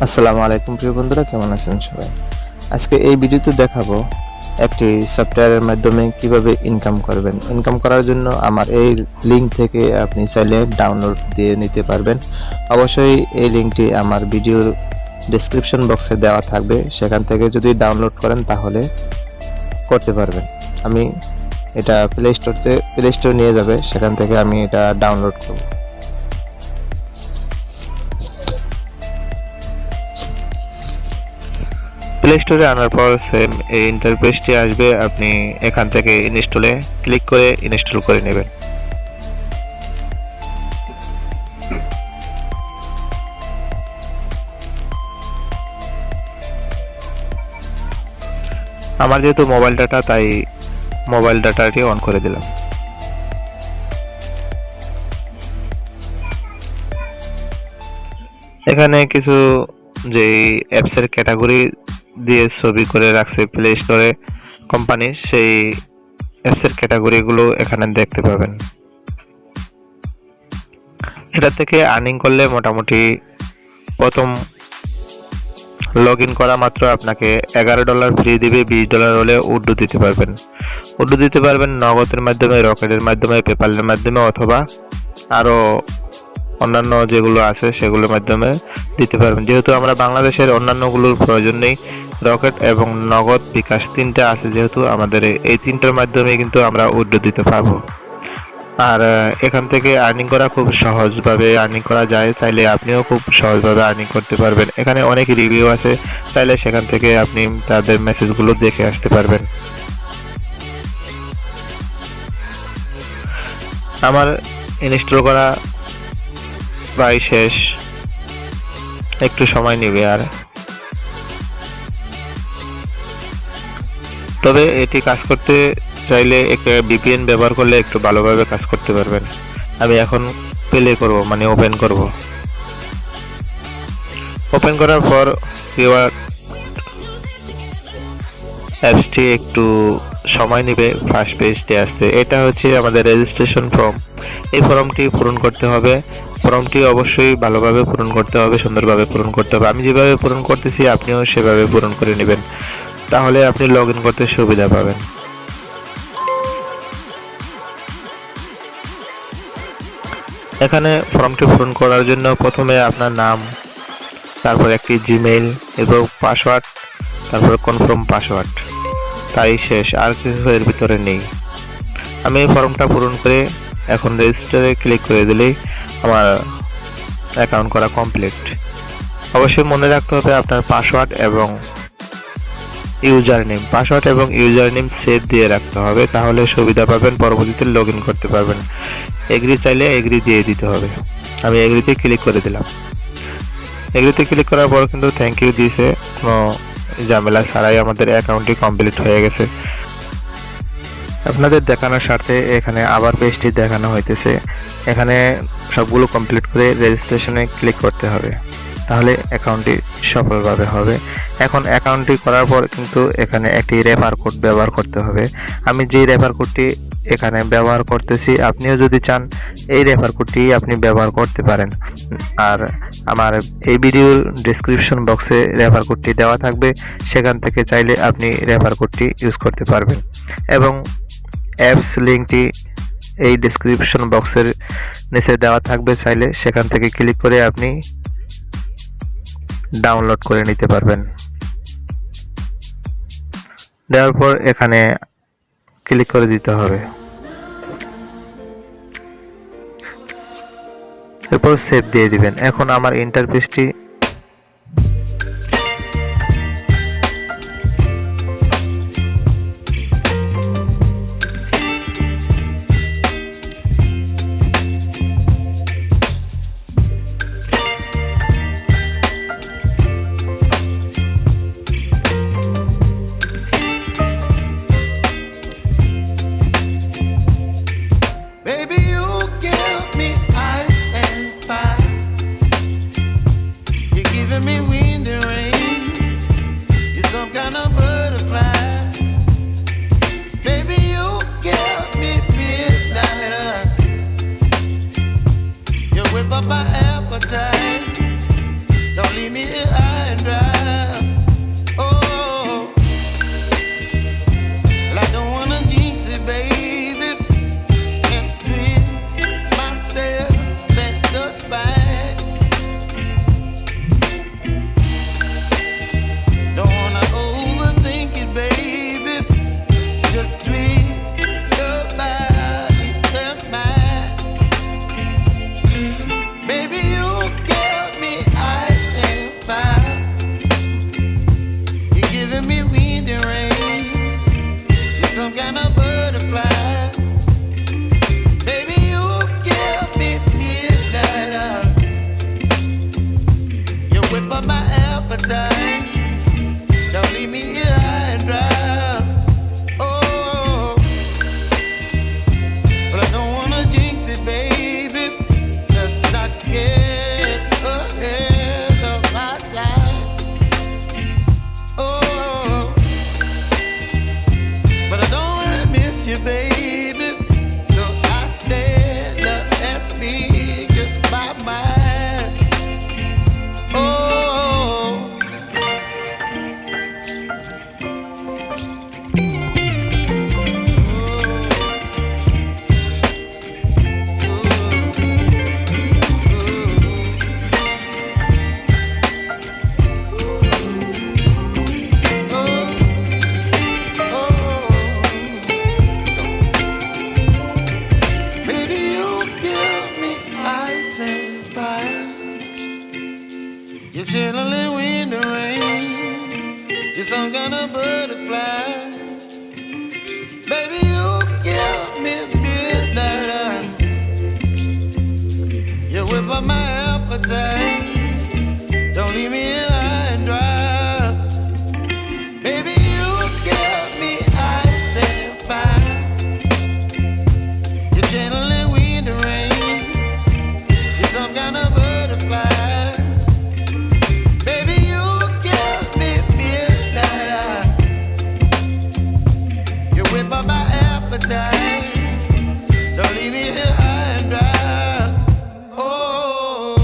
আসসালামু আলাইকুম প্রিয় বন্ধুরা, কেমন আছেন সবাই? আজকে এই ভিডিওতে দেখাবো একটি সফটওয়্যারের মাধ্যমে কিভাবে ইনকাম করবেন। ইনকাম করার জন্য আমার এই লিংক থেকে আপনি চাইলে ডাউনলোড দিয়ে নিতে পারবেন। অবশ্যই এই লিংকটি আমার ভিডিওর ডেসক্রিপশন বক্সে দেওয়া থাকবে, সেখান থেকে যদি ডাউনলোড করেন তাহলে করতে পারবেন। আমি এটা প্লে স্টোর নিয়ে যাবে, সেখান থেকে আমি এটা ডাউনলোড করব। প্লে স্টোরে আনার পর সেম এই ইন্টারফেসটি আসবে। আপনি এখান থেকে ইনস্টলে ক্লিক করে ইনস্টল করে নেবেন। আমার যেহেতু মোবাইল ডাটা, তাই মোবাইল ডাটাটি অন করে দিলাম। এখানে কিছু যে অ্যাপসের ক্যাটাগরি দিয়ে ছবি করে রাখছে প্লে স্টোরে কোম্পানি, সেই অ্যাপসের ক্যাটাগরিগুলো এখানে দেখতে পাবেন। এটা থেকে আর্নিং করলে মোটামুটি প্রথম লগ ইন করা মাত্র আপনাকে $11 ফ্রি দিবে। $20 হলে উড্ডু দিতে পারবেন। উড্ডু দিতে পারবেন নগদের মাধ্যমে, রকেটের মাধ্যমে, পেপালের মাধ্যমে, অথবা আরও অন্যান্য যেগুলো আছে সেগুলোর মাধ্যমে দিতে পারবেন। যেহেতু আমরা বাংলাদেশের অন্যান্যগুলোর প্রয়োজন নেই, রকেট এবং নগদ, বিকাশ তিনটা আছে, যেহেতু আমাদের এই তিনটার মাধ্যমে কিন্তু আমরা উড্ডু দিতে পারবো। আর এখান থেকে আর্নিং করা খুব সহজভাবে আর্নিং করা যায়। চাইলে আপনিও খুব সহজভাবে আর্নিং করতে পারবেন। এখানে অনেক রিভিউ আছে, চাইলে সেখান থেকে আপনি তাদের মেসেজগুলো দেখে আসতে পারবেন। আমার ইনস্টল করা প্রায় শেষ, একটু সময় নেবে আর। তবে এটি কাজ করতে চাইলে একটা ভিপিএন ব্যবহার করলে একটু ভালোভাবে কাজ করতে পারবেন। আমি এখন প্লে করব, মানে ওপেন করব। ওপেন করার পর অ্যাপসটি একটু সময় নেবে ফার্স্ট পেজটি আসতে। এটা হচ্ছে আমাদের রেজিস্ট্রেশন ফর্ম। এই ফর্মটি পূরণ করতে হবে। ফর্মটি অবশ্যই ভালোভাবে পূরণ করতে হবে, সুন্দরভাবে পূরণ করতে হবে। আমি যেভাবে পূরণ করতেছি আপনিও সেভাবে পূরণ করে নেবেন, তাহলে আপনি লগ ইন করতে সুবিধা পাবেন। এখানে ফর্মটি পূরণ করার জন্য প্রথমে আপনার নাম, তারপর একটি জিমেইল, এরপর পাসওয়ার্ড, তারপর কনফার্ম পাসওয়ার্ড, তাই শেষ, আর কিছু এর ভিতরে নেই। আমি এই ফর্মটা পূরণ করে এখন রেজিস্টারে ক্লিক করে দিলেই আমার অ্যাকাউন্ট করা কমপ্লিট। অবশ্যই মনে রাখতে হবে আপনার পাসওয়ার্ড এবং ইউজার নেম সেভ দিয়ে রাখতে হবে, তাহলে সুবিধা পাবেন, পরবর্তীতে লগ ইন করতে পারবেন। এগ্রি চাইলে এগ্রি দিয়ে দিতে হবে। আমি এগ্রিতে ক্লিক করে দিলাম। এগ্রিতে ক্লিক করার পর কিন্তু থ্যাংক ইউ দিয়েছে, কোনো ঝামেলা ছাড়াই আমাদের অ্যাকাউন্টটি কমপ্লিট হয়ে গেছে। আপনাদের দেখানোর স্বার্থে এখানে আবার পেজটি দেখানো হইতেছে। এখানে সবগুলো কমপ্লিট করে রেজিস্ট্রেশনে ক্লিক করতে হবে, তাহলে অ্যাকাউন্টটি সফলভাবে হবে। এখন অ্যাকাউন্টটি করার পর কিন্তু এখানে একটি রেফার কোড ব্যবহার করতে হবে। আমি যেই রেফার কোডটি এখানে ব্যবহার করতেছি, আপনিও যদি চান এই রেফার কোডটি আপনি ব্যবহার করতে পারেন। আর আমার এই ভিডিওর ডেসক্রিপশন বক্সে রেফার কোডটি দেওয়া থাকবে, সেখান থেকে চাইলে আপনি রেফার কোডটি ইউজ করতে পারবেন। এবং অ্যাপস লিঙ্কটি এই ডেসক্রিপশন বক্সের নিচে দেওয়া থাকবে, চাইলে সেখান থেকে ক্লিক করে আপনি ডাউনলোড করে নিতে পারবেন। দেওয়ার পর এখানে ক্লিক করে দিতে হবে, এরপর সেভ দিয়ে দিবেন। এখন আমার ইন্টারফেসটি Baby, you give me ice and fire. here high and dry. Oh, well, I don't wanna jinx it, baby, and twist myself at the spine. Don't wanna overthink it, baby. It's just twist your body and mine. Baby, you give me ice and fire. You're giving me wind and rain. You're some kind of butterfly. Baby, you give me midnight. You whip up my appetite. Don't leave me here high and dry. Oh, but I don't wanna jinx it, baby. Let's not get ahead of my time. Oh, but I don't wanna miss you, baby. So I stand up and speak just my mind. Oh. Baby, you give me ice and fire. You're channeling wind and rain. You're some kind of butterfly. Baby, you give me midnight. You whip up my appetite. Don't leave me here high and dry. Baby, you give me ice and fire. You're channeling wind and rain. You're some kind of butterfly. Baby, you give me midnight. You whip up my appetite. Don't leave me here high and dry. Oh,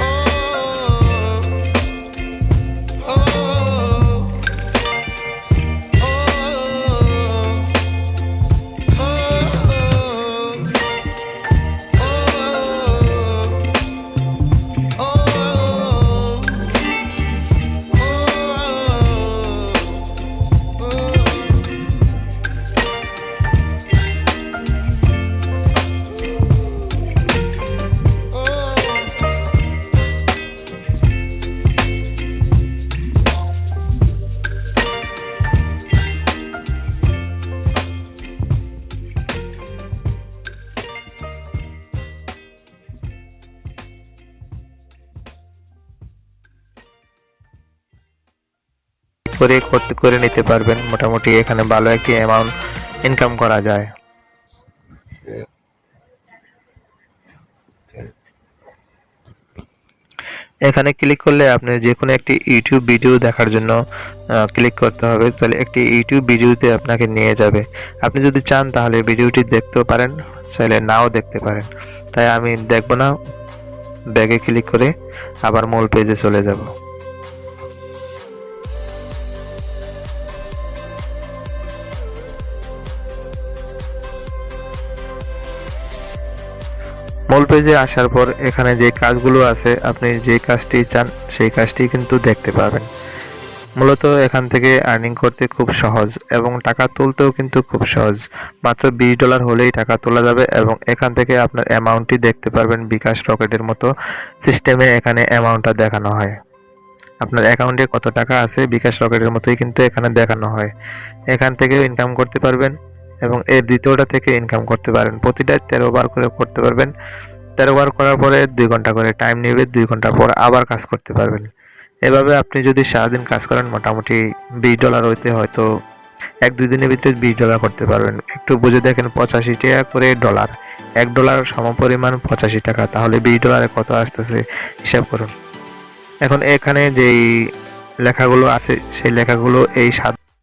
oh, oh, oh, করে নিতে পারবেন। মোটামুটি এখানে ভালো একটি amount income করা যায়। এখানে ক্লিক করলে আপনি যে কোনো একটি ইউটিউব ভিডিও দেখার জন্য ক্লিক করতে হবে, তাহলে একটি ইউটিউব ভিডিওতে আপনাকে নিয়ে যাবে। আপনি যদি চান তাহলে ভিডিওটি দেখতেও পারেন, চাইলে নাও দেখতে পারেন। তাই আমি দেখব না, ব্যাগে ক্লিক করে আবার মূল পেজে চলে যাব। মূল পেজে আসার পর এখানে যে কাজগুলো আছে, আপনি যে কাজটি চান সেই কাজটি কিন্তু দেখতে পাবেন। মূলত এখান থেকে আর্নিং করতে খুব সহজ এবং টাকা তুলতেও কিন্তু খুব সহজ। মাত্র $20 হলেই টাকা তোলা যাবে এবং এখান থেকে আপনার অ্যামাউন্টটি দেখতে পারবেন। বিকাশ রকেটের মতো সিস্টেমে এখানে অ্যামাউন্টটা দেখানো হয়। আপনার অ্যাকাউন্টে কত টাকা আছে বিকাশ রকেটের মতোই কিন্তু এখানে দেখানো হয়। এখান থেকেও ইনকাম করতে পারবেন এবং এর দ্বিতীয়টা থেকে ইনকাম করতে পারেন। প্রতিটা 13 বার করে করতে পারবেন। 13 বার করার পরে 2 ঘন্টা করে টাইম নেবে, 2 ঘন্টা পর আবার কাজ করতে পারবেন। এভাবে আপনি যদি সারাদিন কাজ করেন মোটামুটি $20 হইতে হয়তো 1-2 দিনের ভিতরে $20 করতে পারবেন। একটু বুঝে দেখেন, 85 টাকা করে ডলার, $1 সমপরিমাণ 85 টাকা, তাহলে $20 কত আসতেছে হিসাব করুন। এখন এখানে যেই লেখাগুলো আছে সেই লেখাগুলো এই